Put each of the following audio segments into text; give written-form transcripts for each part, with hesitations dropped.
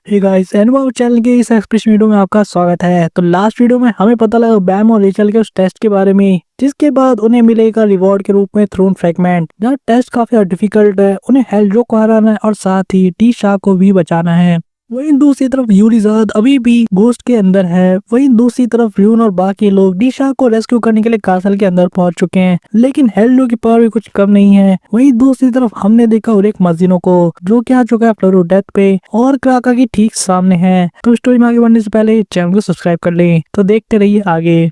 Hey guys एनवाउ channel के इस expression video में आपका स्वागत है। तो लास्ट वीडियो में हमें पता लगा बैम और रेचल के उस टेस्ट के बारे में, जिसके बाद उन्हें मिलेगा रिवॉर्ड के रूप में थ्रोन फ्रैगमेंट। जहाँ टेस्ट काफी डिफिकल्ट है, उन्हें हेल्ड्रो को हराना है और साथ ही टी शाह को भी बचाना है। वहीं दूसरी तरफ यूरिज़ाद अभी भी घोस्ट के अंदर है। वहीं दूसरी तरफ र्यून और बाकी लोग डी शाह को रेस्क्यू करने के लिए कासल के अंदर पहुंच चुके हैं, लेकिन हेल्ड्रो की पावर भी कुछ कम नहीं है। वहीं दूसरी तरफ हमने देखा और एक मजीनो को, जो कि आ चुका है फ्लोरो डेथ पे और क्राका की ठीक सामने है। तो स्टोरी में आगे बढ़ने से पहले चैनल को सब्सक्राइब कर लें। तो देखते रहिए आगे।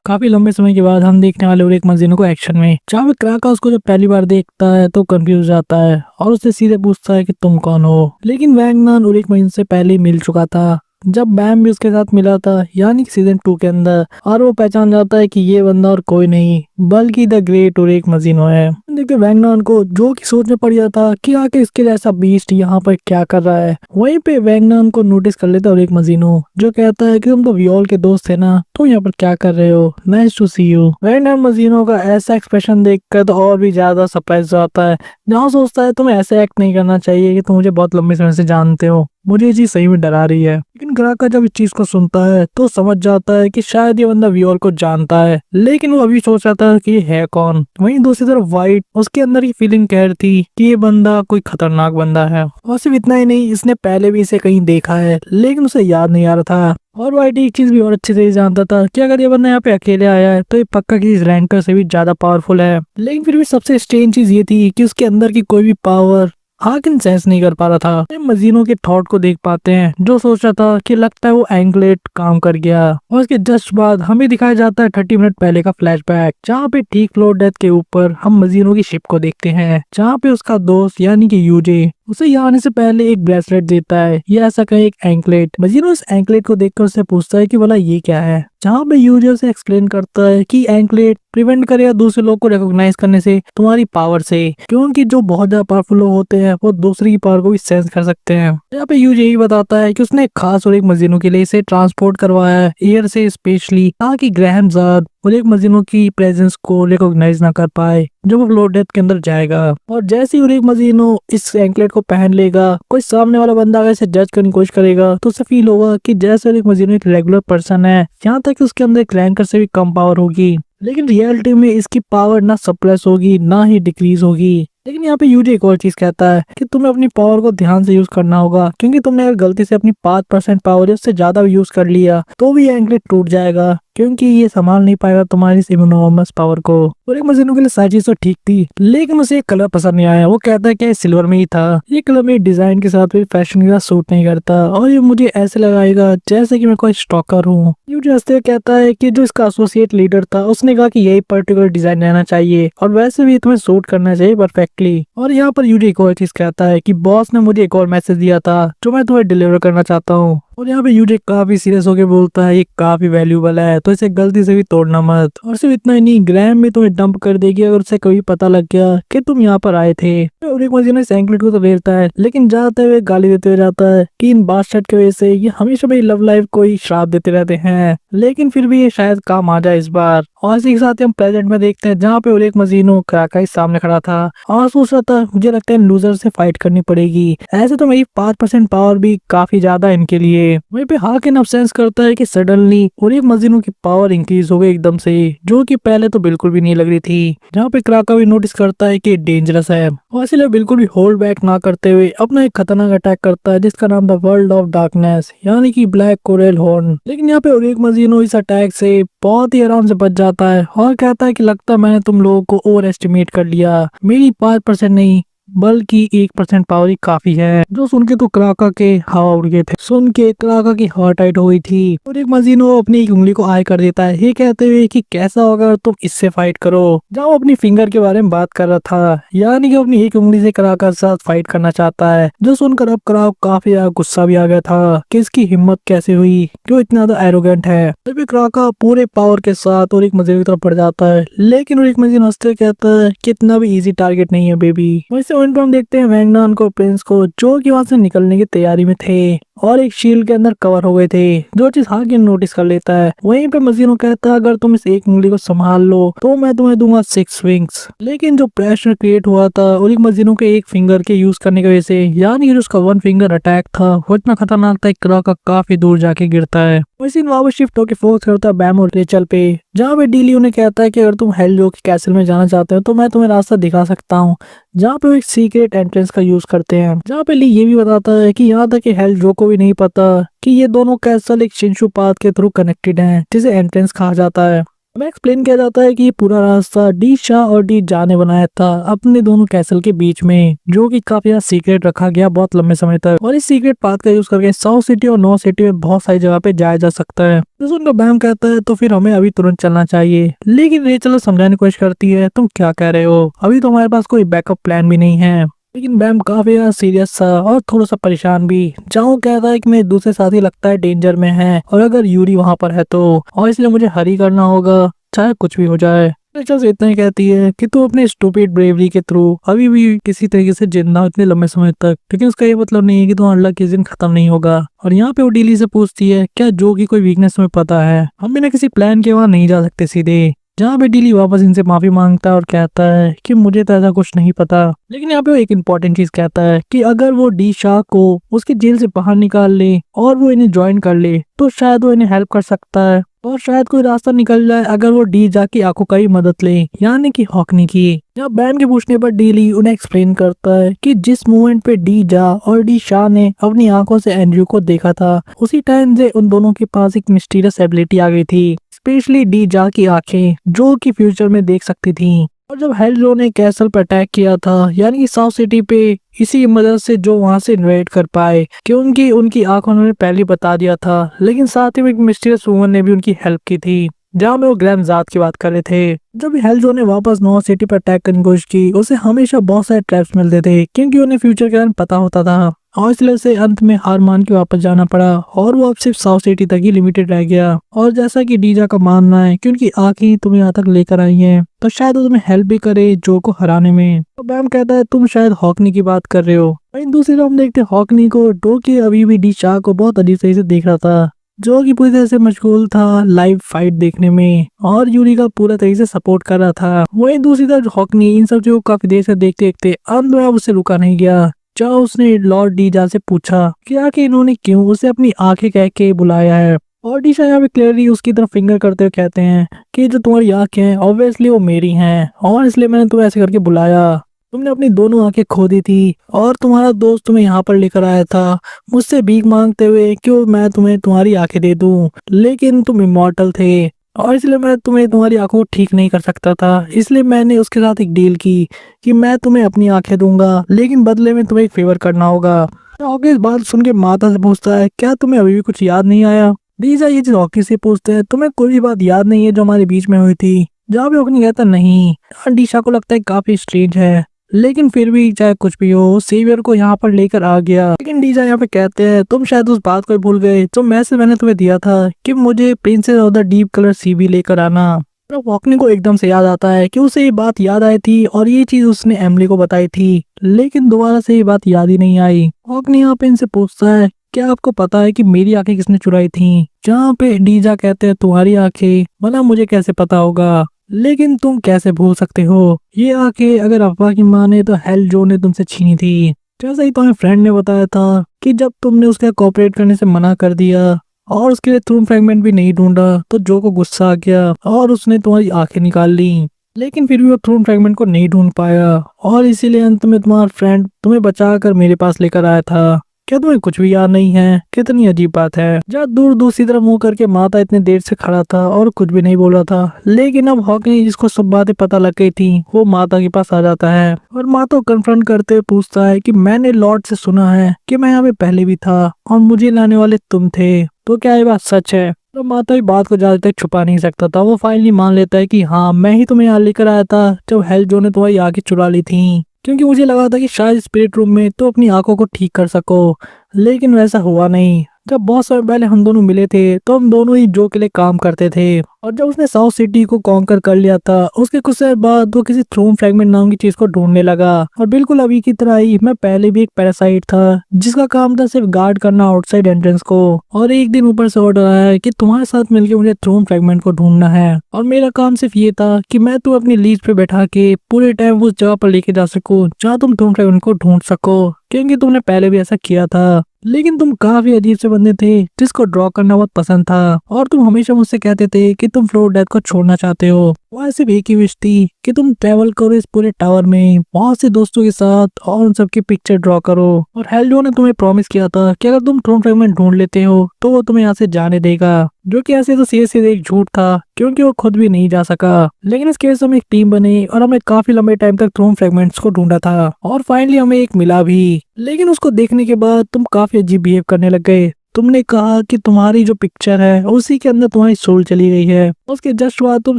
काफी लंबे समय के बाद हम देखने वाले और एक मजीनो को एक्शन में, जहाँ पे क्राका उसको जब पहली बार देखता है तो कंफ्यूज जाता है और उससे सीधे पूछता है कि तुम कौन हो। लेकिन वैंगनान और एक महीने से पहले मिल चुका था, जब बैम भी उसके साथ मिला था, यानी कि सीजन 2 के अंदर। और वो पहचान जाता है कि ये बंदा और कोई नहीं बल्कि द ग्रेट और एक मजीनो है। देखते वैंगनान को, जो कि सोच में पड़ जाता कि आके इसके जैसा बीस्ट यहाँ पर क्या कर रहा है। वहीं पे वैंगनान को नोटिस कर लेता और एक मजीनो, जो कहता है कि तुम तो वियोल के दोस्त थे ना, तुम यहाँ पर क्या कर रहे हो, नाइस टू सी यू। वैंगनान मजीनो का ऐसा एक्सप्रेशन देखकर तो और भी ज्यादा सरप्राइज होता है, जहाँ सोचता है तुम्हें ऐसे एक्ट नहीं करना चाहिए कि तुम मुझे बहुत लंबे समय से जानते हो, मुझे ये चीज सही में डरा रही है। लेकिन क्राका जब इस चीज को सुनता है तो समझ जाता है कि शायद ये बंदा वियोल को जानता है, लेकिन वो अभी सोच रहा था कि ये है कौन। वहीं दूसरी तरफ वाइट, उसके अंदर की फीलिंग कह रही थी कि ये बंदा कोई खतरनाक बंदा है। और सिर्फ इतना ही नहीं, इसने पहले भी इसे कहीं देखा है, लेकिन उसे याद नहीं आ रहा था। और वाइट एक चीज भी और अच्छे से जानता था कि अगर ये बंदा यहाँ पे अकेले आया है तो ये पक्का किसी रैंकर से भी ज्यादा पावरफुल है। लेकिन फिर भी सबसे स्ट्रेंज चीज ये थी कि उसके अंदर की कोई भी पावर हाकिन सेंस नहीं कर पा रहा था। मजीनो के थॉट को देख पाते हैं, जो सोच रहा था कि लगता है वो एंगलेट काम कर गया। और उसके जस्ट बाद हमें दिखाया जाता है 30 मिनट पहले का फ्लैशबैक, जहाँ पे ठीक फ्लोर डेथ के ऊपर हम मजीनो की शिप को देखते हैं, जहाँ पे उसका दोस्त यानी कि यूजे उसे यहाँ आने से पहले एक ब्रेसलेट देता है, या ऐसा कहे एक एंकलेट। मजीनो इस एंकलेट को देखकर उससे पूछता है कि भला ये क्या है, जहाँ पे यूजर से एक्सप्लेन करता है कि एंकलेट प्रिवेंट करेगा दूसरे लोग को रिकॉग्नाइज करने से तुम्हारी पावर से, क्योंकि जो बहुत ज्यादा पावरफुल लोग होते हैं वो दूसरी की पावर को भी सेंस कर सकते हैं। यहाँ पे यूज यही बताता है कि उसने एक खास और एक मजीनो के लिए इसे ट्रांसपोर्ट करवाया है एयर से स्पेशली, ताकि ग्रैहम ज़ाद और एक मजीनो की प्रेजेंस को रिकॉग्नाइज ना कर पाए जब वो फ्लोर डेथ के अंदर जाएगा। और जैसे ही और एक मजीनो इस एंकलेट को पहन लेगा, कोई सामने वाला बंदा अगर इसे जज करने की कोशिश करेगा तो उसे फील होगा कि जैसे और एक मजीनो एक रेगुलर पर्सन है, यहाँ तक कि उसके अंदर एक रैंकर से भी कम पावर होगी। लेकिन रियलिटी में इसकी पावर ना सप्रेस होगी ना ही डिक्रीज होगी। लेकिन यहाँ पे यूजे एक और चीज कहता है कि तुम्हें अपनी पावर को ध्यान से यूज करना होगा, क्योंकि तुमने अगर गलती से अपनी 5% पावर उससे ज्यादा यूज कर लिया तो भी एंकलेट टूट जाएगा, क्योंकि ये संभाल नहीं पाएगा तुम्हारी इस इनोर्मस पावर को। और एक मजीनो के लिए सारी चीज तो ठीक थी, लेकिन उसे एक कलर पसंद नहीं आया। वो कहता है कि सिल्वर में ही था, ये कलर मेरे डिजाइन के साथ भी फैशन के साथ सूट नहीं करता और ये मुझे ऐसे लगाएगा जैसे कि मैं कोई स्टॉकर हूँ। यूजे हंसते हुए कहता है कि जो इसका एसोसिएट लीडर था उसने कहा कि यही पर्टिकुलर डिजाइन रहना चाहिए और वैसे भी तुम्हें सूट करना चाहिए परफेक्टली। और यहाँ पर यूजे एक और चीज कहता है कि बॉस ने मुझे एक और मैसेज दिया था जो मैं तुम्हें डिलीवर करना चाहता हूँ। और यहाँ पे यूजे काफी सीरियस होकर बोलता है ये काफी वैल्यूबल है, तो इसे गलती से भी तोड़ना मत। और सिर्फ इतना ही नहीं, ग्रैम भी तुम्हें डंप कर देगी अगर उसे कभी पता लग गया कि तुम यहाँ पर आए थे। और एक मजीनो इस एंकलेट को तो लेता है, लेकिन जाते हुए गाली देते हुए जाता है कि इन बादशाह की वजह से ये हमेशा मेरी लव लाइफ को ही श्राप देते रहते हैं, लेकिन फिर भी ये शायद काम आ जाए इस बार। और इसी के साथ हम प्रेजेंट में देखते हैं, जहाँ पे और एक मजीनो क्राका ही सामने खड़ा था और सोच रहा था मुझे लगता है लूजर से फाइट करनी पड़ेगी, ऐसे तो मेरी 5% पावर भी काफी ज्यादा इनके लिए। वहीं पे हाकिन अब सेंस करता है कि सडनली और एक मजीनो की पावर इंक्रीज हो गई एकदम से, जो कि पहले तो बिल्कुल भी नहीं लग रही थी। जहाँ पे क्राका भी नोटिस करता है कि डेंजरस है और इसलिए बिल्कुल भी होल्ड बैक ना करते हुए अपना एक खतरनाक अटैक करता है, जिसका नाम था वर्ल्ड ऑफ डार्कनेस यानी कि ब्लैक कोरल हॉर्न। लेकिन यहाँ पे और एक मजीनो इस अटैक से बहुत ही आराम से बच जाता है और कहता है कि लगता है मैंने तुम लोगों को ओवर एस्टिमेट कर लिया, मेरी 5% नहीं बल्कि 1% पावर ही काफी है। जो सुन के तो क्राका के हवा उड़ गए थे, सुन के क्राका की हार्ट टाइट हो गई थी। और एक मजीनो अपनी एक उंगली को आय कर देता है, ये कहते हुए कि कैसा होगा तुम इससे फाइट करो। जहाँ वो अपनी फिंगर के बारे में बात कर रहा था, यानी कि अपनी एक उंगली से क्राका के साथ फाइट करना चाहता है। जो सुनकर अब क्राक काफी ज्यादा गुस्सा भी आ गया था कि इसकी हिम्मत कैसे हुई, क्यों इतना ज्यादा एरोगेंट है। तभी क्राका पूरे पावर के साथ और एक मजीनो की तरफ बढ़ जाता है, लेकिन और एक मजीनो हंसते हुए कहता है कि इतना भी इजी टारगेट नहीं है बेबी। वैसे पॉइंट पर हम देखते हैं वैंगनान को, प्रिंस को, जो कि वहां से निकलने की तैयारी में थे। और एक शील्ड के अंदर कवर हो गए थे, जो चीज हाकिन नोटिस कर लेता है। वहीं पे मजीनो कहता है अगर तुम इस एक उंगली को संभाल लो तो मैं तुम्हें दूंगा 6 विंग्स। लेकिन जो प्रेशर क्रिएट हुआ था और एक मजीनो के एक फिंगर के यूज करने की वजह से, यानी कि उसका 1 फिंगर अटैक था वो इतना खतरनाक था कि का काफी दूर जाके गिरता है। वैसे वापस शिफ्ट होकर फोकस करता है बैम और रेचल पे, जहाँ पे डीली उन्हें कहता है कि अगर तुम हेलजो के कैसल में जाना चाहते हो तो मैं तुम्हें रास्ता दिखा सकता हूँ, जहाँ पे वो एक सीक्रेट एंट्रेंस का यूज करते हैं। जहाँ पे ली ये भी बताता है कि यहाँ तक कि हेलजो को भी नहीं पता कि ये दोनों कैसल एक शिनशु पाथ के थ्रू कनेक्टेड हैं, जिसे एंट्रेंस कहा जाता है। हमें एक्सप्लेन किया जाता है कि ये पूरा रास्ता डी शाह और डी जा ने बनाया था अपने दोनों कैसल के बीच में, जो कि काफी ज्यादा सीक्रेट रखा गया बहुत लंबे समय तक। और इस सीक्रेट पाथ का यूज करके साउथ सिटी और नॉर्थ सिटी में बहुत सारी जगह पे जाया जा सकता है। तो सुनकर बैम कहता है तो फिर हमें अभी तुरंत चलना चाहिए, लेकिन रेचल समझाने की कोशिश करती है तुम क्या कह रहे हो, अभी तो हमारे पास कोई बैकअप प्लान भी नहीं है। लेकिन बैम काफी ज्यादा सीरियस सा और थोड़ा सा परेशान भी, जहाँ कहता है कि मेरे दूसरे साथी लगता है डेंजर में है और अगर यूरी वहां पर है तो, और इसलिए मुझे हरी करना होगा चाहे कुछ भी हो जाए। रेचल से इतना ही कहती है कि तू अपने स्टूपिड ब्रेवरी के थ्रू अभी भी किसी तरीके से जिंदा इतने लंबे समय तक, लेकिन उसका ये मतलब नहीं है कि तुम्हारा लक किस दिन खत्म नहीं होगा। और यहाँ पे वो डीली से पूछती है क्या जो की कोई वीकनेस तुम्हें पता है, हम बिना किसी प्लान के वहाँ नहीं जा सकते सीधे। जहाँ पे डीली वापस इनसे माफी मांगता है और कहता है कि मुझे तो ऐसा कुछ नहीं पता। लेकिन यहाँ पे वो एक इम्पोर्टेंट चीज कहता है कि अगर वो डी शाह को उसके जेल से बाहर निकाल ले और वो इन्हें ज्वाइन कर ले तो शायद वो इन्हें हेल्प कर सकता है, और शायद कोई रास्ता निकल जाए अगर वो डी जा की आंखों का ही मदद ले, यानी कि हॉकनी की। जब बैन के पूछने पर डीली उन्हें एक्सप्लेन करता है कि जिस मोमेंट पे डी जा और डी शाह ने अपनी आंखों से एंड्रयू को देखा था, उसी टाइम से उन दोनों के पास एक मिस्टीरियस एबिलिटी आ गई थी, स्पेशली डी जा की आंखें जो कि फ्यूचर में देख सकती थी। और जब हेलजो ने कैसल पर अटैक किया था, यानी कि साउथ सिटी पे, इसी मदद से जो वहां से इन्वेड कर पाए कि उनकी आंखों ने पहले बता दिया था, लेकिन साथ ही में एक मिस्टीरियस वुमन ने भी उनकी हेल्प की थी, जहाँ में वो ग्रैम जात की बात कर रहे थे। जब हेलजो ने वापस नॉर्थ सिटी पर अटैक करने की कोशिश की, उसे हमेशा बहुत सारे ट्रैप्स मिलते थे क्योंकि उन्हें फ्यूचर के बारे में पता होता था, और इसलिए से अंत में हार मान के वापस जाना पड़ा और वो अब सिर्फ साउथ सिटी तक ही लिमिटेड रह गया। और जैसा कि डीजा का मानना है कि उनकी आंखें तुम्हें यहाँ तक लेकर आई हैं, तो शायद वो तुम्हें हेल्प भी करे जो को हराने में। तो बैम कहता है तुम शायद हॉकनी की बात कर रहे हो। वहीं दूसरी तरफ हम देखते हैं हॉकनी को, जो कि अभी भी डी शाह को बहुत अजीब तरीके से देख रहा था, जो कि पूरी तरह से मशगूल था लाइव फाइट देखने में और यूरी का पूरा तरीके से सपोर्ट कर रहा था। वहीं दूसरी तरफ हॉकनी इन सब चीजों को काफी देर से देखते देखते अंत में उससे रुका नहीं गया, जहाँ उसने लॉर्ड डीजा से पूछा कि इन्होंने क्यों उसे अपनी आंखें कह के बुलाया है। और डीजा यहाँ पे क्लियरली उसकी तरफ फिंगर करते हुए कहते हैं कि जो तुम्हारी आंखें हैं ऑब्वियसली वो मेरी हैं, और इसलिए मैंने तुम्हें ऐसे करके बुलाया। तुमने अपनी दोनों आंखें खो दी थी और तुम्हारा दोस्त तुम्हें यहाँ पर लेकर आया था मुझसे भीख मांगते हुए कि मैं तुम्हें तुम्हारी आंखें दे दूं, लेकिन तुम इमॉर्टल थे और इसलिए मैं तुम्हें तुम्हारी आंखों को ठीक नहीं कर सकता था। इसलिए मैंने उसके साथ एक डील की कि मैं तुम्हें अपनी आंखें दूंगा, लेकिन बदले में तुम्हें एक फेवर करना होगा। हॉकी इस बात सुन के माता से पूछता है क्या तुम्हें अभी भी कुछ याद नहीं आया। डीजा ये चीज हॉकी से पूछते हैं तुम्हें कोई भी बात याद नहीं है जो हमारे बीच में हुई थी। जहाँ भी हॉकी कहता नहीं। डीशा को लगता है काफी स्ट्रेंज है, लेकिन फिर भी चाहे कुछ भी हो सेवियर को यहाँ पर लेकर आ गया। लेकिन डीजा यहाँ पे कहते हैं तुम शायद उस बात को भूल गए जो मैसेज मैंने तुम्हें दिया था कि मुझे princess of the deep colour sea भी लेकर आना। वॉकनी को एकदम से याद आता है कि उसे ये बात याद आई थी और ये चीज उसने एमली को बताई थी, लेकिन दोबारा से ये बात याद ही नहीं आई। वॉकनी यहाँ पे इनसे पूछता है क्या आपको पता है कि मेरी आंखें किसने चुराई थी। जहाँ पे डीजा कहते हैं तुम्हारी आंखें, भला मुझे कैसे पता होगा, लेकिन तुम कैसे भूल सकते हो ये आंखें अगर अफवाह की माने तो हेलजो ने तुमसे छीनी थी। जैसा ही तुम्हारे फ्रेंड ने बताया था कि जब तुमने उसके कोऑपरेट करने से मना कर दिया और उसके लिए थ्रून फ्रैगमेंट भी नहीं ढूंढा तो जो को गुस्सा आ गया और उसने तुम्हारी आंखें निकाल ली, लेकिन फिर भी वो थ्रून फ्रैगमेंट को नहीं ढूंढ पाया और इसीलिए अंत में तुम्हारा फ्रेंड तुम्हें बचा कर मेरे पास लेकर आया था। क्या तुम्हें कुछ भी याद नहीं है? कितनी अजीब बात है। जहाँ दूर दूसरी तरफ मुंह करके माता इतनी देर से खड़ा था और कुछ भी नहीं बोल रहा था, लेकिन अब हॉकी जिसको सब बातें पता लग गई थी वो माता के पास आ जाता है और माता को कन्फ्रंट करते हुए पूछता है कि मैंने लॉर्ड से सुना है कि मैं यहाँ पे पहले भी था और मुझे लाने वाले तुम थे, तो क्या ये बात सच है। तो माता भी बात को ज्यादा तक छुपा नहीं सकता था, वो फाइनली मान लेता है कि हाँ मैं ही तुम्हें यहाँ लेकर आया था जब हेलजो ने तुम्हारी आंखें चुरा ली थी, क्योंकि मुझे लगा था कि शायद स्पिरिट रूम में तो अपनी आंखों को ठीक कर सको, लेकिन वैसा हुआ नहीं। जब बहुत समय पहले हम दोनों मिले थे तो हम दोनों ही जो के लिए काम करते थे, और जब उसने साउथ सिटी को कॉन्कर कर लिया था उसके कुछ समय बाद वो किसी थ्रोन फ्रैगमेंट नाम की चीज को ढूंढने लगा। और बिल्कुल अभी की तरह ही मैं पहले भी एक पैरासाइट था जिसका काम था सिर्फ गार्ड करना आउटसाइड एंट्रेंस को। और एक दिन ऊपर से ऑर्डर आया है कि तुम्हारे साथ मिलकर मुझे थ्रोन फ्रैगमेंट को ढूंढना है, और मेरा काम सिर्फ ये था कि मैं तुम्हें अपनी लीज पे बैठा के पूरे टाइम उस जगह पर लेके जा सकूं जहाँ तुम थ्रोन फ्रैगमेंट को ढूंढ सको, क्योंकि तुमने पहले भी ऐसा किया था। लेकिन तुम काफी अजीब से बंदे थे जिसको ड्रॉ करना बहुत पसंद था, और तुम हमेशा मुझसे कहते थे कि तुम फ्लोर डेथ को छोड़ना चाहते हो। वह सिर्फ एक ही विश थी कि तुम ट्रेवल करो इस पूरे टावर में बहुत से दोस्तों के साथ और उन सबकी पिक्चर ड्रॉ करो। और हेल्डो ने तुम्हें प्रॉमिस किया था कि अगर तुम थ्रोन फ्रैगमेंट ढूंढ लेते हो तो वो तुम्हें यहाँ से जाने देगा, जो कि ऐसे तो सीधे सीधे एक झूठ था क्योंकि वो खुद भी नहीं जा सका। लेकिन इस केस हम एक टीम बनी और हमने काफी लंबे टाइम तक थ्रोन फ्रैगमेंट्स को ढूंढा था, और फाइनली हमें एक मिला भी। लेकिन उसको देखने के बाद तुम काफी अजीब बिहेव करने लग गए। तुमने कहा कि तुम्हारी जो पिक्चर है उसी के अंदर तुम्हारी सोल चली गई है। उसके जस्ट बाद तुम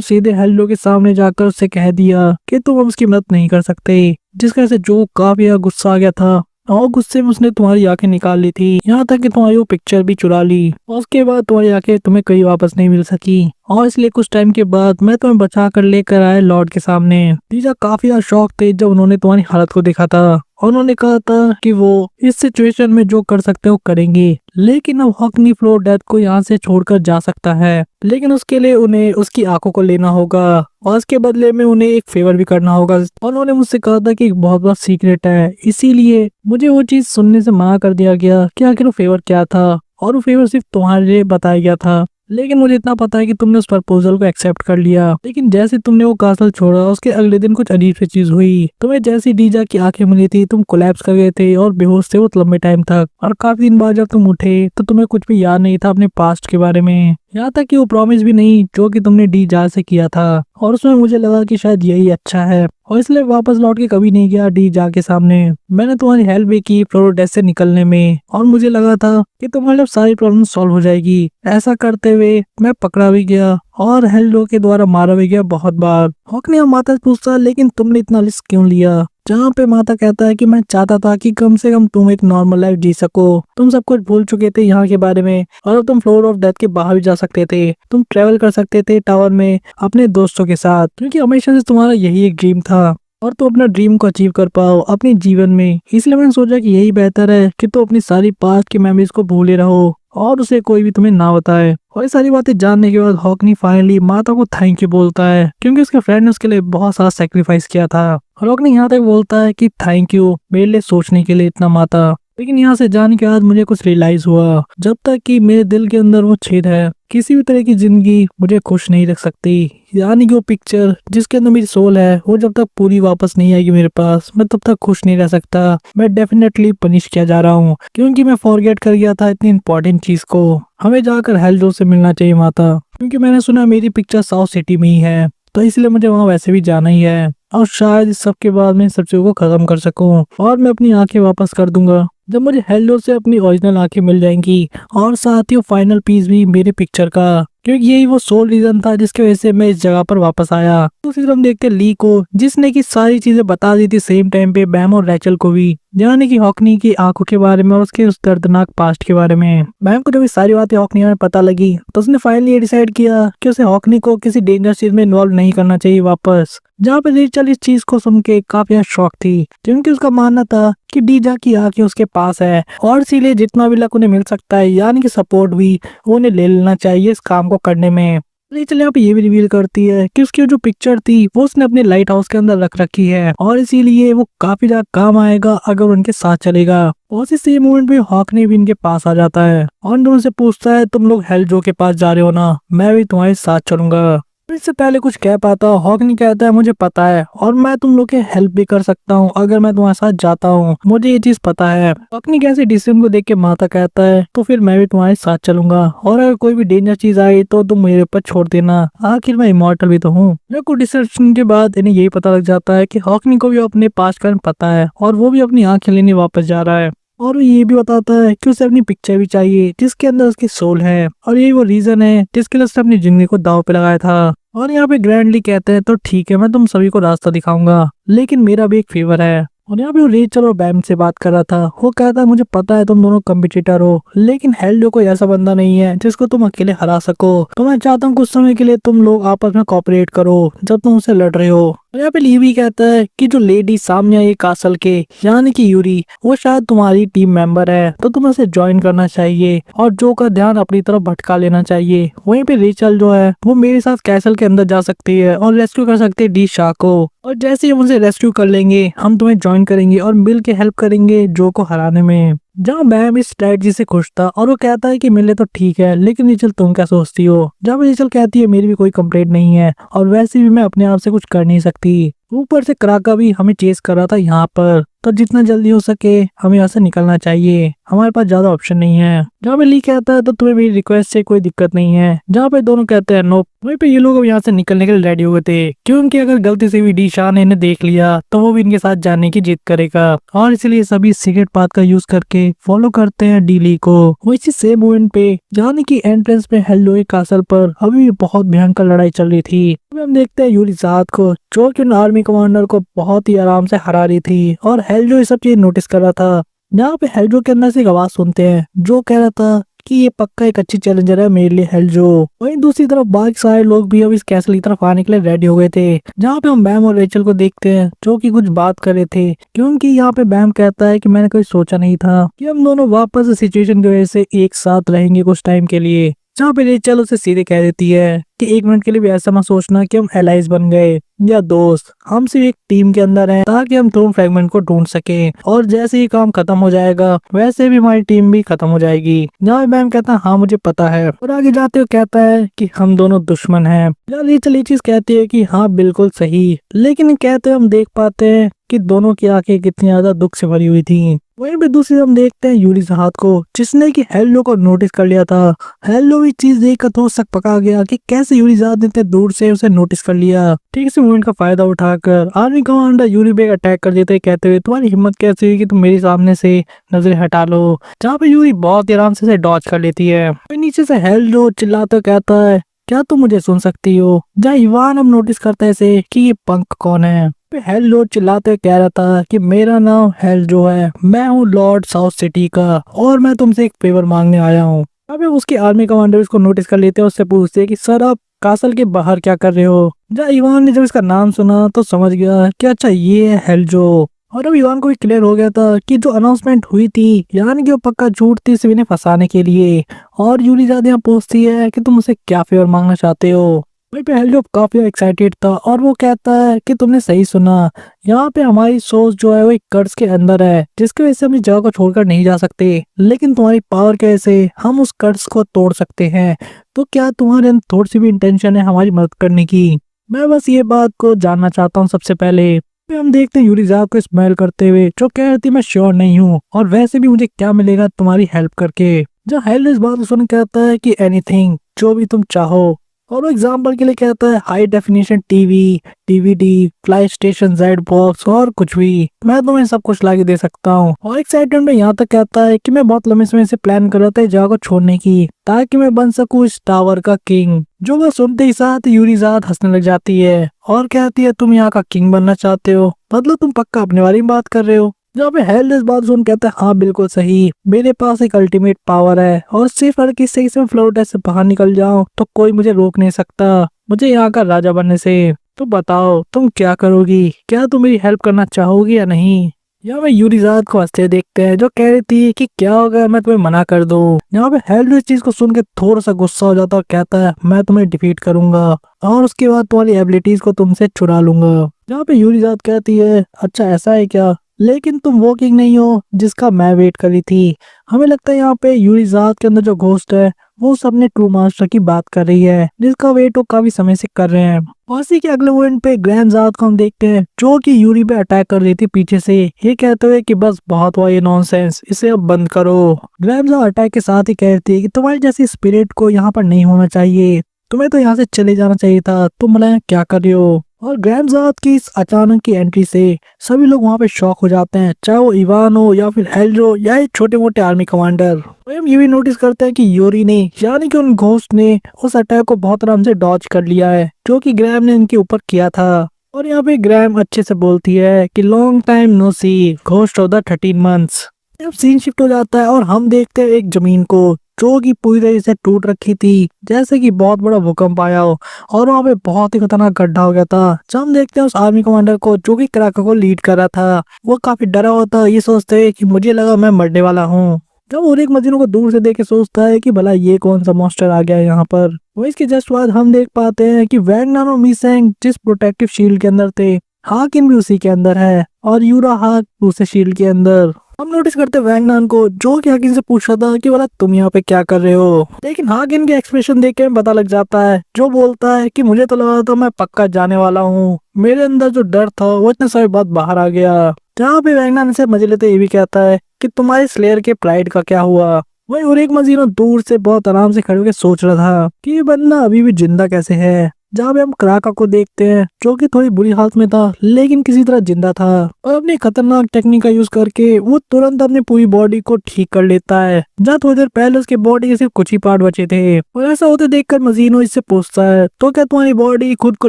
सीधे हेल्डो के सामने जाकर उससे कह दिया कि तुम उसकी मदद नहीं कर सकते, जिसका से जो काफी गुस्सा आ गया था, और गुस्से में उसने तुम्हारी आंखें निकाल ली थी, यहाँ तक कि तुम्हारी वो पिक्चर भी चुरा ली। और उसके बाद तुम्हारी आंखें तुम्हें कहीं वापस नहीं मिल सकी, और इसलिए कुछ टाइम के बाद मैं तुम्हें बचा कर लेकर आया लॉर्ड के सामने। दीजा काफी ज्यादा शॉक थे जब उन्होंने तुम्हारी हालत को देखा था, और उन्होंने कहा था कि वो इस सिचुएशन में जो कर सकते हो करेंगे, लेकिन अब हॉकनी फ्लोर डेथ को यहाँ से छोड़कर जा सकता है, लेकिन उसके लिए उन्हें उसकी आंखों को लेना होगा, और इसके बदले में उन्हें एक फेवर भी करना होगा। और उन्होंने मुझसे कहा था कि एक बहुत बड़ा सीक्रेट है, इसीलिए मुझे वो चीज सुनने से मना कर दिया गया कि आखिर वो फेवर क्या था, और वो फेवर सिर्फ तुम्हारे लिए बताया गया था। लेकिन मुझे इतना पता है कि तुमने उस प्रपोजल को एक्सेप्ट कर लिया। लेकिन जैसे तुमने वो कासल छोड़ा उसके अगले दिन कुछ अजीब सी चीज हुई। तुम्हें जैसी डीजा की आंखें मिली थी तुम कोलैप्स कर गए थे और बेहोश थे बहुत लंबे टाइम तक, और काफी दिन बाद जब तुम उठे तो तुम्हें कुछ भी याद नहीं था अपने पास्ट के बारे में, यहाँ तक कि वो प्रॉमिस भी नहीं जो कि तुमने डीजा से किया था। और उसमें मुझे लगा कि शायद यही अच्छा है, और इसलिए वापस लौट के कभी नहीं गया डीजा के सामने। मैंने तुम्हारी हेल्प भी की फ्लोर डेथ से निकलने में, और मुझे लगा था कि तुम्हारे सारी प्रॉब्लम सॉल्व हो जाएगी। ऐसा करते हुए मैं पकड़ा भी गया और हेल्डो के द्वारा मारा भी गया बहुत बार। हॉक ने माता से पूछा लेकिन तुमने इतना रिस्क क्यों लिया, जहाँ पे माता कहता है कि मैं चाहता था कि कम से कम तुम एक नॉर्मल लाइफ जी सको। तुम सब कुछ भूल चुके थे यहाँ के बारे में, और अब तुम फ्लोर ऑफ डेथ के बाहर भी जा सकते थे। तुम ट्रेवल कर सकते थे टावर में अपने दोस्तों के साथ, क्योंकि हमेशा से तुम्हारा यही एक ड्रीम था, और तुम अपना ड्रीम को अचीव कर पाओ अपने जीवन में। इसलिए मैंने सोचा कि यही बेहतर है कि तुम अपनी सारी पास्ट की मेमोरीज को भूले रहो और उसे कोई भी तुम्हें ना बताए। और ये सारी बातें जानने के बाद हॉकनी फाइनली माता को थैंक यू बोलता है, क्योंकि उसके फ्रेंड ने उसके लिए बहुत सारा सेक्रीफाइस किया था। और हॉकनी यहाँ तक बोलता है कि थैंक यू मेरे लिए सोचने के लिए इतना माता। लेकिन यहाँ से जाने के बाद मुझे कुछ रियलाइज हुआ, जब तक कि मेरे दिल के अंदर वो छेद है किसी भी तरह की जिंदगी मुझे खुश नहीं रख सकती। यानी कि वो पिक्चर जिसके अंदर मेरी सोल है वो जब तक पूरी वापस नहीं आएगी मेरे पास, मैं तब तक खुश नहीं रह सकता। मैं डेफिनेटली पनिश किया जा रहा हूँ क्योंकि मैं फॉरगेट कर गया था इतनी इंपॉर्टेंट चीज को। हमें जाकर हेल्डो से मिलना चाहिए माता, क्योंकि मैंने सुना मेरी पिक्चर साउथ सिटी में ही है, तो इसलिए मुझे वहाँ वैसे भी जाना ही है। और शायद इस सब के बाद मैं सब चीजों को खत्म कर सकूं और मैं अपनी आंखें वापस कर दूंगा जब मुझे हेल्डो से अपनी ओरिजिनल आंखें मिल जाएंगी, और साथ ही वो फाइनल पीस भी मेरे पिक्चर का, क्योंकि यही वो सोल रीजन था जिसकी वजह से मैं इस जगह पर वापस आया। तो फिर हम देखते ली को, जिसने की सारी चीजें बता दी थी सेम टाइम पे बैम और रैचल को भी, यानी कि हॉकनी की आंखों के बारे में और उसके उस दर्दनाक पास्ट के बारे में। बैम को जब ये सारी बातें हॉकनी में पता लगी तो उसने फाइनली ये डिसाइड किया कि उसे हॉकनी को किसी डेंजर चीज में इन्वॉल्व नहीं करना चाहिए वापस। जहाँ पे रेचल इस चीज को सुन के काफी शौक थी, क्योंकि उसका मानना था कि डीजा की आंखें उसके पास है, और इसीलिए जितना भी लक उन्हें मिल सकता है यानी कि सपोर्ट भी उन्हें ले लेना चाहिए इस काम को करने में। रेचल यहाँ पे ये भी रिवील करती है कि उसकी जो पिक्चर थी वो उसने अपने लाइट हाउस के अंदर रख रखी है, और इसीलिए वो काफी ज्यादा काम आएगा अगर उनके साथ चलेगा। और इसी सेम मोमेंट में हॉकनी भी इनके पास आ जाता है और उनसे पूछता है तुम लोग हेल्डो के पास जा रहे हो ना, मैं भी तुम्हारे साथ चलूंगा। इससे पहले कुछ कह पाता हॉकनी कहता है मुझे पता है और मैं तुम लोग के हेल्प भी कर सकता हूँ अगर मैं तुम्हारे साथ जाता हूँ, मुझे ये चीज पता है। हॉकनी कैसे डिसीजन को देख के माता कहता है तो फिर मैं भी तुम्हारे साथ चलूंगा, और अगर कोई भी डेंजर चीज आई तो तुम मेरे ऊपर छोड़ देना, आखिर मैं इमॉर्टल भी तो हूँ। जब कुछ डिस्कशन के बाद इन्हें यही पता लग जाता है कि हॉकनी को भी अपने पास्ट का पता है और वो भी अपनी आंखें लेने वापस जा रहा है, और वो ये भी बताता है कि उसे अपनी पिक्चर भी चाहिए जिसके अंदर उसकी सोल है, और यही वो रीजन है जिसके लिए उसने अपनी जिंदगी को दांव पे लगाया था। और यहाँ पे ग्रैंडली कहते हैं तो ठीक है मैं तुम सभी को रास्ता दिखाऊंगा, लेकिन मेरा भी एक फेवर है, और यहाँ पे वो रेचल और बैम से बात कर रहा था। वो कहता है मुझे पता है तुम दोनों कम्पिटिटर हो, लेकिन हेल्डो कोई ऐसा बंदा नहीं है जिसको तुम अकेले हरा सको। तो मैं चाहता हूँ कुछ समय के लिए तुम लोग आपस में कोऑपरेट करो जब तुम उनसे लड़ रहे हो। और यहाँ पे ली भी कहता है कि जो लेडी सामने आई कासल के यानी कि यूरी, वो शायद तुम्हारी टीम मेंबर है, तो तुम्हें उसे ज्वाइन करना चाहिए और जो का ध्यान अपनी तरफ भटका लेना चाहिए। वहीं पे रेचल जो है वो मेरे साथ कैसल के अंदर जा सकती है और रेस्क्यू कर सकती है डी शाह को। और जैसे ही हम उसे रेस्क्यू कर लेंगे हम तुम्हें ज्वाइन करेंगे और मिल के हेल्प करेंगे जो को हराने में। जहाँ बैम इस स्ट्रेटजी से खुश था और वो कहता है कि मिले तो ठीक है, लेकिन रेचल तुम क्या सोचती हो? जहाँ रेचल कहती है मेरी भी कोई कंप्लेंट नहीं है और वैसे भी मैं अपने आप से कुछ कर नहीं सकती। ऊपर से क्राका भी हमें चेस कर रहा था यहाँ पर, तो जितना जल्दी हो सके हमें यहाँ से निकलना चाहिए, हमारे पास ज्यादा ऑप्शन नहीं है। जहाँ पे ली कहता है तो तुम्हें मेरी रिक्वेस्ट से कोई दिक्कत नहीं है, जहाँ पे दोनों कहते हैं नो। वहीं पे ये लोग यहाँ से निकलने के लिए रेडी हो गए थे, क्योंकि अगर गलती से भी डी शाह ने इन्हें देख लिया तो वो भी इनके साथ जाने की जिद करेगा और इसलिए सभी सीक्रेट पाथ का यूज करके फॉलो करते हैं डी ली को। वो इसी सेम मोमेंट पे जाने की एंट्रेंस पे हेल्डोई कासल पर अभी भी बहुत भयंकर लड़ाई चल रही थी। हम देखते हैं यूरी ज़ात को जो कि उन आर्मी कमांडर को बहुत ही आराम से हरा रही थी और हेल्डो ये सब चीज नोटिस कर रहा था। यहाँ पे हेल्डो के अंदर से एक आवाज सुनते हैं जो कह रहा था कि ये पक्का एक अच्छी चैलेंजर है मेरे लिए हेल्डो। वहीं दूसरी तरफ बाकी सारे लोग भी अब इस कैसल की तरफ आने के लिए रेडी हो गए थे, जहाँ पे हम बैम और रेचल को देखते हैं जो कि कुछ बात कर रहे थे, क्योंकि यहाँ पे बैम कहता है कि मैंने कभी सोचा नहीं था कि हम दोनों वापस सिचुएशन की वजह से एक साथ रहेंगे कुछ टाइम के लिए। जहाँ पे रेचल उसे सीधे कह देती है कि एक मिनट के लिए भी ऐसा मत सोचना कि हम एलाइज बन गए या दोस्त, हम सिर्फ एक टीम के अंदर हैं ताकि हम थ्रोन फ्रैगमेंट को ढूंढ सके और जैसे ही काम खत्म हो जाएगा वैसे भी हमारी टीम भी खत्म हो जाएगी। जहाँ मैम कहता है हाँ मुझे पता है, और आगे जाते हुए कहता है कि हम दोनों दुश्मन हैं। रेचल ये चीज कहती है कि हाँ बिल्कुल सही, लेकिन कहते हम देख पाते हैं कि दोनों की आंखें कितनी ज्यादा दुख से भरी हुई थी। वहीं पे दूसरी हम देखते हैं यूरी ज़ात को जिसने कि हेल्डो को नोटिस कर लिया था। हेल्डो भी चीज देखकर थोड़ा सा पका गया कि कैसे यूरी ज़ात ने इतने दूर से उसे नोटिस कर लिया। ठीक इसी मोमेंट का फायदा उठाकर आर्मी कमांडर यूरी पे अटैक कर देते कहते हुए तुम्हारी हिम्मत कैसे हुई कि तुम मेरे सामने से नजरें हटा लो। जहाँ पे यूरी बहुत ही आराम से डॉज कर लेती है। नीचे से हेल्डो चिल्लाते कहता है क्या तुम मुझे सुन सकती हो? जहाँ इवान अब नोटिस करता है इसे कि ये पंख कौन है। हेल्डो चिल्लाते कह रहा था कि मेरा नाम हेल्डो है, मैं हूँ लॉर्ड साउथ सिटी का और मैं तुमसे एक फेवर मांगने आया हूँ। अब उसके आर्मी कमांडर इसको नोटिस कर लेते हैं, उससे पूछते हैं कि सर आप कासल के बाहर क्या कर रहे हो। जब इवान ने जब इसका नाम सुना तो समझ गया कि अच्छा ये है हेल्डो। और अब इवान को भी क्लियर हो गया था कि जो अनाउंसमेंट हुई थी यानी कि वो पक्का झूठ थी सिर्फ इन्हें फंसाने के लिए। और यूरी ज़ात यहाँ पूछती है कि तुम मुझसे क्या फेवर मांगना चाहते हो। वहीं पे हेल्डो काफी एक्साइटेड था और वो कहता है कि तुमने सही सुना, यहाँ पे हमारी सोच जो है वो एक कर्ज के अंदर है जिसकी वजह से हम इस जगह को छोड़कर नहीं जा सकते, लेकिन तुम्हारी पावर की वजह से हम उस कर्ज को तोड़ सकते हैं। तो क्या तुम्हारे अंदर थोड़ी सी भी इंटेंशन है हमारी मदद करने की? मैं बस ये बात को जानना चाहता हूँ। सबसे पहले हम देखते हैं यूरी ज़ात को स्माइल करते हुए जो कह रही थी मैं श्योर नहीं हूँ और वैसे भी मुझे क्या मिलेगा तुम्हारी हेल्प करके। जब हेल्डो इस बात को सुन कहता है कि एनीथिंग, जो भी तुम चाहो। और वो एग्जाम्पल के लिए कहता है high definition TV, DVD, fly station, Z box और कुछ भी, मैं तुम्हें सब कुछ लाके दे सकता हूँ। और एक्साइटमेंट में यहाँ तक कहता है कि मैं बहुत लंबे समय से प्लान कर रहा था इस जगह को छोड़ने की ताकि मैं बन सकूँ इस टावर का किंग। जो वह सुनते ही साथ यूरी ज़ात हंसने लग जाती है और कहती है तुम यहाँ का किंग बनना चाहते हो, मतलब तुम पक्का अपने बारे में बात कर रहे हो। जहाँ पे हेल्ड इस बात सुन कहता है हाँ बिल्कुल सही, मेरे पास एक अल्टीमेट पावर है और सिर्फ अगर किसी से फ्लोट से बाहर निकल जाऊं तो कोई मुझे रोक नहीं सकता मुझे यहाँ का राजा बनने से। तो बताओ तुम क्या करोगी, क्या तुम मेरी हेल्प करना चाहोगी या नहीं? यहाँ पे यूरी ज़ात को हंसते देखते हैं जो कह रही थी कि क्या होगा मैं तुम्हें मना कर दूं। यहाँ पे हेल्ड इस चीज को सुन के थोड़ा सा गुस्सा हो जाता है और कहता है मैं तुम्हें डिफीट करूंगा और उसके बाद तुम्हारी एबिलिटीज को तुमसे चुरा लूंगा। जहाँ पे यूरी ज़ात कहती है अच्छा ऐसा है क्या, लेकिन तुम वो किंग नहीं हो जिसका मैं वेट कर रही थी। हमें लगता है यहाँ पे यूरी ज़ात के अंदर जो घोस्ट है वो सबने ट्रू मास्टर की बात कर रही है जिसका वेट वो काफी समय से कर रहे हैं। और इसी के अगले मोमेंट पे ग्रैंड ज़ात को हम देखते हैं जो कि यूरी पे अटैक कर रही थी पीछे से, ये कहते हुए कि बस बहुत हुआ ये नॉनसेंस, इसे अब बंद करो। ग्रैंड ज़ात अटैक के साथ ही कहती है कि तुम्हारी जैसी स्पिरिट को यहाँ पर नहीं होना चाहिए, तुम्हें तो यहाँ से चले जाना चाहिए था, तुम मतलब क्या कर रहे हो। और ग्रैंड ज़ात की इस अचानक की एंट्री से सभी लोग वहाँ पे शॉक हो जाते हैं, चाहे वो इवान हो या फिर हेल्डो या ये छोटे मोटे आर्मी कमांडर। तो हम ये भी नोटिस करते हैं कि यूरी ने यानी कि उन घोस्ट ने उस अटैक को बहुत आराम से डॉज कर लिया है जो कि ग्रैम ने इनके ऊपर किया था। और यहाँ पे ग्रैम अच्छे से बोलती है कि long time no see ghost of the 13 months. जब सीन शिफ्ट हो जाता है और हम देखते हैं एक जमीन को जो कि पूरी तरह से टूट रखी थी, जैसे कि बहुत बड़ा भूकंप आया हो, और वहाँ पे बहुत ही खतरनाक गड्ढा हो गया था। जब हम देखते हैं उस आर्मी कमांडर को जो कि क्राका को लीड कर रहा था, वो काफी डरा होता है, ये सोचते है कि मुझे लगा मैं मरने वाला हूँ। जब वो एक मजीनों को दूर से देख के सोचता है कि भला ये कौन सा मॉन्स्टर आ गया है यहाँ पर। वो इसके जस्ट बाद हम देख पाते हैं कि वैगनार और मीसेंग जिस प्रोटेक्टिव शील्ड के अंदर थे, हाकिन भी उसी के अंदर है, और यूरा हाक दूसरे शील्ड के अंदर। हम नोटिस करते वैंगनान को जो कि हाकिन से पूछ रहा था कि बोला तुम यहाँ पे क्या कर रहे हो, लेकिन हाकिन के एक्सप्रेशन देख के हमें पता लग जाता है, जो बोलता है कि मुझे तो लगा था मैं पक्का जाने वाला हूँ, मेरे अंदर जो डर था वो इतने सारी बात बाहर आ गया। जहाँ पे वैंगनान से मजे लेते ये भी कहता है कि तुम्हारे स्लेयर के प्राइड का क्या हुआ। वही और एक मजीनो दूर से बहुत आराम से खड़े होकर सोच रहा था कि ये बंदा अभी भी जिंदा कैसे है। जहाँ पे हम क्राका को देखते हैं जो कि थोड़ी बुरी हालत में था लेकिन किसी तरह जिंदा था, और अपनी खतरनाक टेक्निक का यूज करके वो तुरंत अपनी पूरी बॉडी को ठीक कर लेता है। जहाँ थोड़ी देर पहले उसके बॉडी के सिर्फ कुछ ही पार्ट बचे थे, और ऐसा होते देखकर मजीनो इससे पूछता है तो क्या तुम्हारी बॉडी खुद को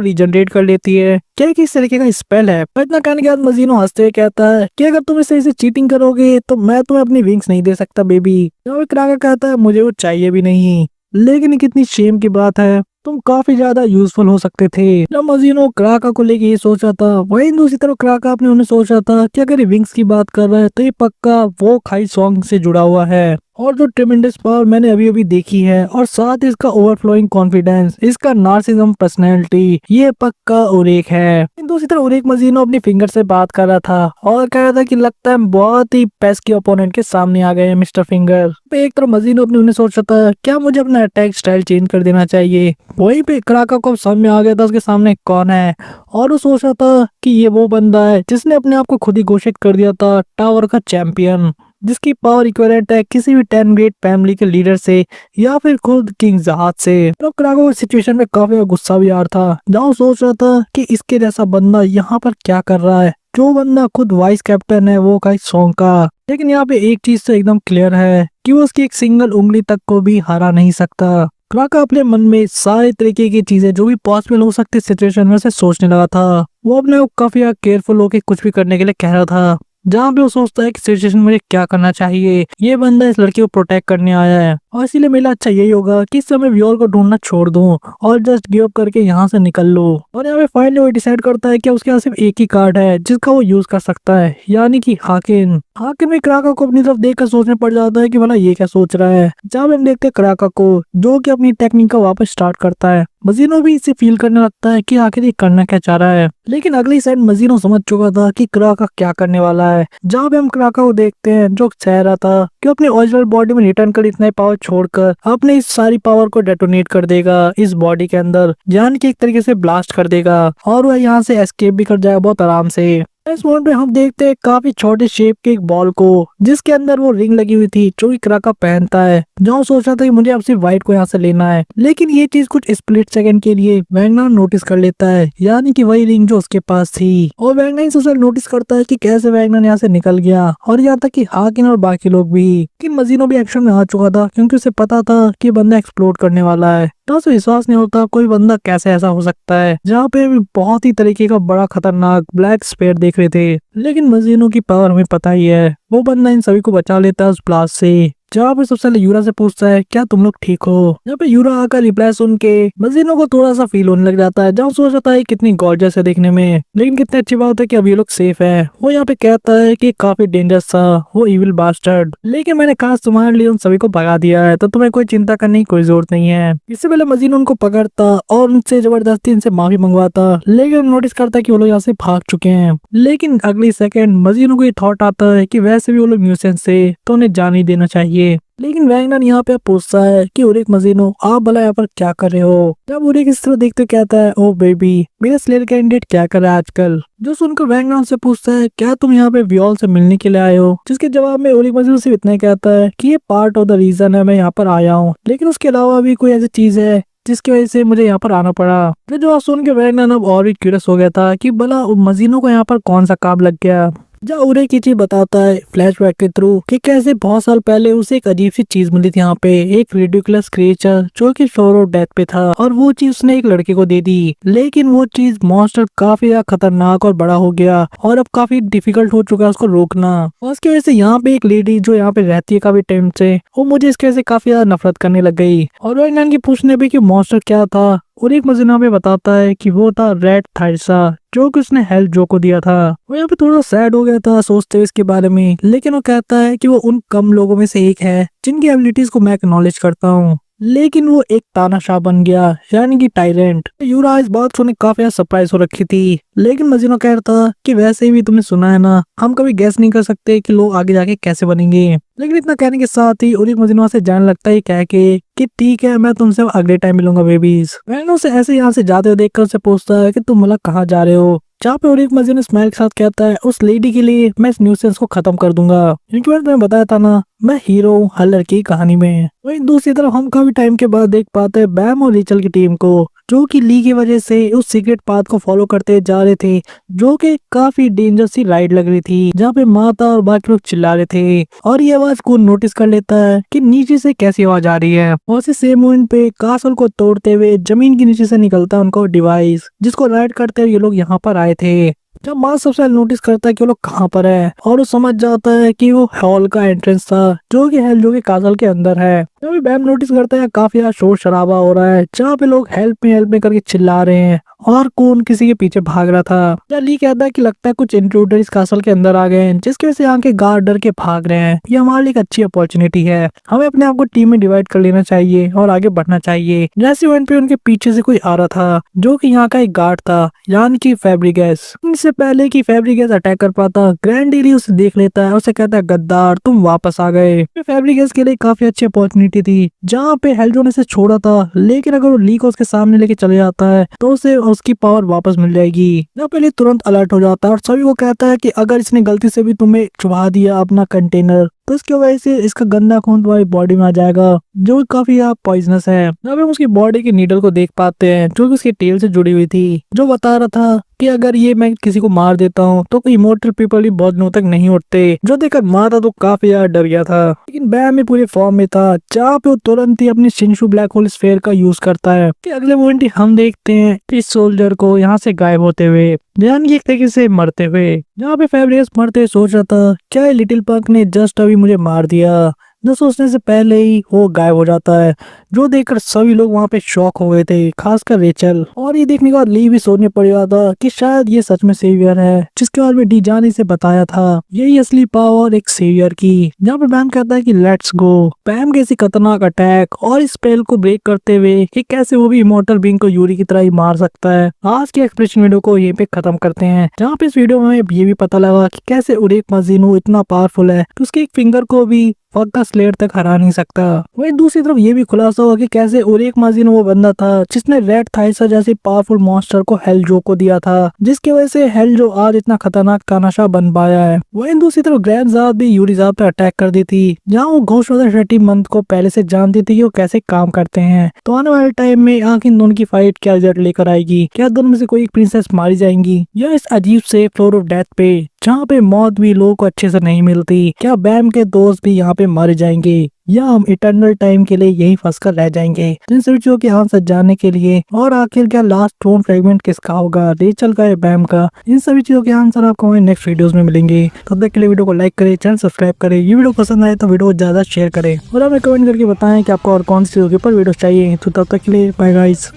रीजनरेट कर लेती है, क्या किस तरीके का स्पेल है। इतना कहने के बाद मजीनो हंसते हुए कहता है कि अगर तुम इसे चीटिंग करोगे तो मैं तुम्हें अपनी विंग्स नहीं दे सकता बेबी। क्राका कहता है मुझे वो चाहिए भी नहीं, लेकिन कितनी शेम की बात है, तुम काफी ज्यादा यूजफुल हो सकते थे। जब मजीनो क्राका को लेके ये सोचा था, वहीं दूसरी तरफ क्राका अपने उन्हें सोचा था कि अगर ये विंग्स की बात कर रहा है तो ये पक्का वो खाई सॉन्ग से जुड़ा हुआ है, और जो ट्रेमेंडस पावर मैंने अभी अभी देखी है, और साथ इसका ओवरफ्लोइंग कॉन्फिडेंस, इसका नार्सिज्म पर्सनैलिटी, ये पक्का ओरेक है। दूसरी तरफ ओरेक मजीनो अपनी फिंगर से बात कर रहा था और कह रहा था कि लगता है बहुत ही पेस्की ओपोनेंट के सामने आ गए हैं मिस्टर फिंगर। एक तरफ मजीनो अपने उन्हें सोच रहा था क्या मुझे अपना अटैक स्टाइल चेंज कर देना चाहिए। वहीं पे क्राका को समझ में आ गया था उसके सामने कौन है, और वो सोच रहा था कि ये वो बंदा है जिसने अपने आप को खुद ही घोषित कर दिया था टावर का चैंपियन, जिसकी पावर इक्विवेलेंट है किसी भी 10 ग्रेट फैमिली के लीडर से या फिर खुद किंग जहाज से। तो क्राको को सिचुएशन में काफी गुस्सा भी आ रहा था, जहाँ सोच रहा था कि इसके जैसा बंदा यहाँ पर क्या कर रहा है, जो बंदा खुद वाइस कैप्टन है वो का सॉन्ग का। लेकिन यहाँ पे एक चीज तो एकदम क्लियर है कि वो उसकी एक सिंगल उंगली तक को भी हरा नहीं सकता। क्राका अपने मन में सारे तरीके की चीजें जो भी पॉसिबल हो सकती सिचुएशन में से सोचने लगा था। वो अपने को काफी केयरफुल होकर कुछ भी करने के लिए कह रहा था, जहाँ पे वो सोचता है कि सिचुएशन में मुझे क्या करना चाहिए। ये बंदा इस लड़की को प्रोटेक्ट करने आया है, और इसीलिए मेरा अच्छा यही होगा कि इस समय व्योर को ढूंढना छोड़ दूं और जस्ट गिव अप करके यहाँ से निकल लो। और यहाँ पे फाइनली वो डिसाइड करता है कि उसके पास सिर्फ एक ही कार्ड है जिसका वो यूज कर सकता है, यानी कि हाकिन। हाकिन में क्राका को अपनी तरफ देखकर सोचने पड़ जाता है कि भला ये क्या सोच रहा है। जहाँ हम देखते हैं क्राका को जो कि अपनी टेक्निक का वापस स्टार्ट करता है। मजीनो भी इसे फील करने लगता है कि आखिर ये करना क्या चाह रहा है, लेकिन अगली साइड मजीनो समझ चुका था कि क्राका क्या करने वाला है। जहाँ पे हम क्राका को देखते हैं जो चाह रहा था कि अपने ओरिजिनल बॉडी में रिटर्न कर इतना पावर छोड़कर अपने इस सारी पावर को डेटोनेट कर देगा इस बॉडी के अंदर, यानी कि एक तरीके से ब्लास्ट कर देगा, और वह यहाँ से एस्केप भी कर जाएगा बहुत आराम से। इस मोड में हम देखते हैं काफी छोटे शेप के एक बॉल को, जिसके अंदर वो रिंग लगी हुई थी जो कि क्राका पहनता है। जो सोचा था कि मुझे अब सिर्फ व्हाइट को यहाँ से लेना है, लेकिन ये चीज कुछ स्प्लिट सेकंड के लिए वैगनार नोटिस कर लेता है, यानी कि वही रिंग जो उसके पास थी। और वैगनार सोशल नोटिस करता है कि कैसे वैगनार यहाँ से निकल गया, और यहाँ तक कि हाकिन और बाकी लोग भी। कि मजीनो भी एक्शन में आ चुका था क्योंकि उसे पता था कि बंदा एक्सप्लोड करने वाला है। तो उसे विश्वास नहीं होता कोई बंदा कैसे ऐसा हो सकता है। जहाँ पे भी बहुत ही तरीके का बड़ा खतरनाक ब्लैक स्पेयर देख रहे थे, लेकिन मजीनो की पावर हमें पता ही है, वो बंदा इन सभी को बचा लेता है उस ब्लास्ट से। जहाँ पे सबसे पहले यूरा से पूछता है क्या तुम लोग ठीक हो। यहाँ पे यूरा आकर रिप्लाई सुन के मजीनो को थोड़ा सा फील होने लग जाता है, जहाँ सोच रहा है कितनी गॉर्जियस है देखने में, लेकिन कितनी अच्छी बात है कि अब ये लोग सेफ है। वो यहाँ पे कहता है कि काफी डेंजरस था वो इविल बास्टर्ड, लेकिन मैंने खास तुम्हारे लिए उन सभी को भगा दिया है, तो तुम्हें कोई चिंता करने की कोई जरूरत नहीं है। इससे पहले मजीनो उनको पकड़ता और उनसे जबरदस्ती इनसे माफी मंगवाता, लेकिन नोटिस करता है कि वो लोग यहाँ से भाग चुके हैं। लेकिन अगली सेकंड मजीनो को ये थॉट आता है कि वैसे भी वो लोग न्यूसेंस से तो उन्हें जान ही देना चाहिए। लेकिन वैगनार यहाँ पे पूछता है कि उरिक मजीनो आप भला यहाँ पर क्या कर रहे हो। जब उरिक इस तरह देखते कहता है ओ बेबी मेरा स्लेयर कैंडिडेट क्या कर रहा है आजकल। जो सुनकर वैगनार से पूछता है क्या तुम यहाँ पे व्योल से मिलने के लिए आए हो, जिसके जवाब में उरिक मजीनो सिर्फ इतना कहता है कि ये पार्ट ऑफ द रीजन है मैं यहाँ पर आया हूँ, लेकिन उसके अलावा भी कोई ऐसी चीज है जिसकी वजह से मुझे यहाँ पर आना पड़ा। फिर जो सुन के वैगनार अब और भी क्यूरियस हो गया था कि भला मजीनो को यहाँ पर कौन सा काम लग गया। जहाँ उरे की चीज बताता है फ्लैशबैक के थ्रू कि कैसे बहुत साल पहले उसे एक अजीब सी चीज मिली थी यहाँ पे, एक रिडिकुलस क्रिएचर जो कि फ्लोर ऑफ डेथ पे था, और वो चीज उसने एक लड़के को दे दी। लेकिन वो चीज मॉन्स्टर काफी ज्यादा खतरनाक और बड़ा हो गया और अब काफी डिफिकल्ट हो चुका है उसको रोकना। और उसकी वजह से यहाँ पे एक लेडी जो यहाँ पे रहती है काफी टाइम से, वो मुझे इसके वजह से काफी ज्यादा नफरत करने लग गई। और वो इनकी पूछने पे कि मॉन्स्टर क्या था, और एक मजीना पे बताता है कि वो था रेड थाइसा जो कि उसने हेल्थ जो को दिया था। वो यहाँ पे थोड़ा सैड हो गया था सोचते हुए इसके बारे में, लेकिन वो कहता है कि वो उन कम लोगों में से एक है जिनकी एबिलिटीज को मैं एक्नॉलेज करता हूँ। लेकिन वो एक तानाशाह बन गया, यानी कि टायरेंट। यूरा इस बात सुनने काफी सरप्राइज हो रखी थी, लेकिन मजीनो कह रहा था कि वैसे भी तुमने सुना है ना, हम कभी गैस नहीं कर सकते कि लोग आगे जाके कैसे बनेंगे। लेकिन इतना कहने के साथ ही उरी मजीनो से जाने लगता है कह के कि ठीक है, मैं तुमसे अगले टाइम मिलूंगा बेबीज। मैंने उसे ऐसे यहाँ से जाते हुए देखकर उसे पूछता है कि तुम मतलब कहाँ जा रहे हो, जहाँ पे और एक मजीनो स्माइल के साथ कहता है उस लेडी के लिए मैं इस न्यूसेंस को खत्म कर दूंगा, क्योंकि मैंने तुम्हें बताया था ना मैं हीरो हूँ हर लड़की की कहानी में। वही दूसरी तरफ हम काफी टाइम के बाद देख पाते हैं बैम और रीचल की टीम को, जो कि ली की वजह से उस सीक्रेट पाथ को फॉलो करते जा रहे थे, जो कि काफी डेंजर सी राइड लग रही थी, जहाँ पे माता और बाकी लोग चिल्ला रहे थे। और ये आवाज को नोटिस कर लेता है कि नीचे से कैसी आवाज आ रही है, और उसी सेम मोमेंट पे कासल को तोड़ते हुए जमीन के नीचे से निकलता है उनको डिवाइस, जिसको राइड करते हुए ये लोग यहाँ पर आए थे। जब माँ सबसे नोटिस करता है कि वो लोग कहाँ पर है, और वो समझ जाता है कि वो हॉल का एंट्रेंस था जो कि हेल जो कि काजल के अंदर है। जब बैम नोटिस करता है काफी शोर शराबा हो रहा है, जहाँ पे लोग हेल्प में करके चिल्ला रहे हैं, और कौन किसी के पीछे भाग रहा था। जब ली कहता है कि लगता है कुछ इंट्रूडर इस कासल के अंदर आ गए हैं, जिसकी वजह से यहाँ के गार्ड डर के भाग रहे हैं। ये हमारे लिए एक अच्छी अपॉर्चुनिटी है, हमें अपने आप को टीम में डिवाइड कर लेना चाहिए और आगे बढ़ना चाहिए। जैसे इवेंट पे उनके पीछे से कोई आ रहा था, जो कि यहाँ का एक गार्ड था, यानी कि फैब्रिगेस। इससे पहले कि फैब्रिगेस अटैक कर पाता, ग्रैंड डेली उसे देख लेता है, उसे कहता है गद्दार तुम वापस आ गए। फैब्रिगेस के लिए काफी अच्छी अपॉर्चुनिटी थी, जहाँ पे हेल्जो ने से छोड़ा था, लेकिन अगर वो ली को उसके सामने लेके चले जाता है तो उसे उसकी पावर वापस मिल जाएगी। जहाँ पहले तुरंत अलर्ट हो जाता है और सभी को कहता है कि अगर इसने गलती से भी तुम्हें चुबा दिया अपना कंटेनर, तो इसकी वजह से इसका गंदा खून तुम्हारी बॉडी में आ जाएगा, जो काफी पॉइजनस है। जब हम उसकी बॉडी की नीडल को देख पाते हैं, जो कि उसकी टेल से जुड़ी हुई थी, जो बता रहा था कि अगर ये मैं किसी को मार देता हूँ तो कोई इमोर्टल पीपल भी बहुत दिनों तक नहीं उठते। जो देखकर मारा तो काफी ज्यादा डर गया था, लेकिन बैम में पूरे फॉर्म में था, जहाँ पे वो तुरंत ही अपनी शिनशु ब्लैक होल स्फीयर का यूज करता है। कि अगले मोमेंट ही हम देखते हैं इस सोल्जर को यहाँ से गायब होते हुए, जान की एक तरीके से मरते हुए। जहाँ पे फैब्रिगेस मरते सोच रहा था क्या ये लिटिल पंक ने जस्ट अभी मुझे मार दिया, न सोचने से पहले ही वो गायब हो जाता है, जो देखकर सभी लोग वहाँ पे शॉक हो गए थे, खासकर रेचल। और ये देखने के बाद ली भी सोचने पड़ गया था कि शायद ये सच में सेवियर है, जिसके बारे में डी जाने से बताया था। यही असली पावर एक सेवियर की। जहाँ पे बैम कहता है कि लेट्स गो। बैम के ऐसी खतरनाक अटैक और इस स्पेल को ब्रेक करते हुए कि कैसे वो भी इमॉर्टल बीइंग को यूरी की तरह ही मार सकता है। आज के एक्सप्रेशन वीडियो को यहीं पे खत्म करते हैं, जहाँ पे इस वीडियो में ये भी पता लगा कि कैसे उरेक मजीनो इतना पावरफुल है कि उसके एक फिंगर को भी फक्का स्लेयर तक हरा नहीं सकता। वहीं दूसरी तरफ ये भी खुलासा हुआ कि कैसे उरेक मजीनो वो बंदा था जिसने रेड थाइसा जैसे पावरफुल मॉन्स्टर को हेलजो को दिया था, जिसकी वजह से हेलजो आज इतना खतरनाक तानाशाह बन पाया है। वहीं दूसरी तरफ ग्रैंड भी यूरिजाब पे अटैक कर दी थी, जहाँ वो घोषवादा शेट्टी मंथ को पहले से जानती थी कि वो कैसे काम करते हैं। तो आने वाले टाइम में आखिर दोनों की फाइट क्या रिजल्ट लेकर आएगी, क्या दोनों में से कोई एक प्रिंसेस मारी जाएंगी, या इस अजीब से फ्लोर ऑफ डेथ पे जहाँ पे मौत भी लोगों को अच्छे से नहीं मिलती, क्या बैम के दोस्त भी यहाँ पे मर जाएंगे, या हम इटर्नल टाइम के लिए यही फंस कर रह जाएंगे। इन सभी चीजों के आंसर जानने के लिए, और आखिर क्या लास्ट टोन फ्रेगमेंट किसका होगा, रेचल का या बैम का, इन सभी चीजों के आंसर आपको हमारे नेक्स्ट वीडियोस में मिलेंगे। तब तक के लिए वीडियो को लाइक करें, चैनल सब्सक्राइब करें, ये वीडियो पसंद आए तो वीडियो को ज्यादा शेयर करें, और हमें कमेंट करके बताएं कि आपको और कौन सी चीजों के ऊपर वीडियो चाहिए। तो तब तक के लिए बाय गाइस।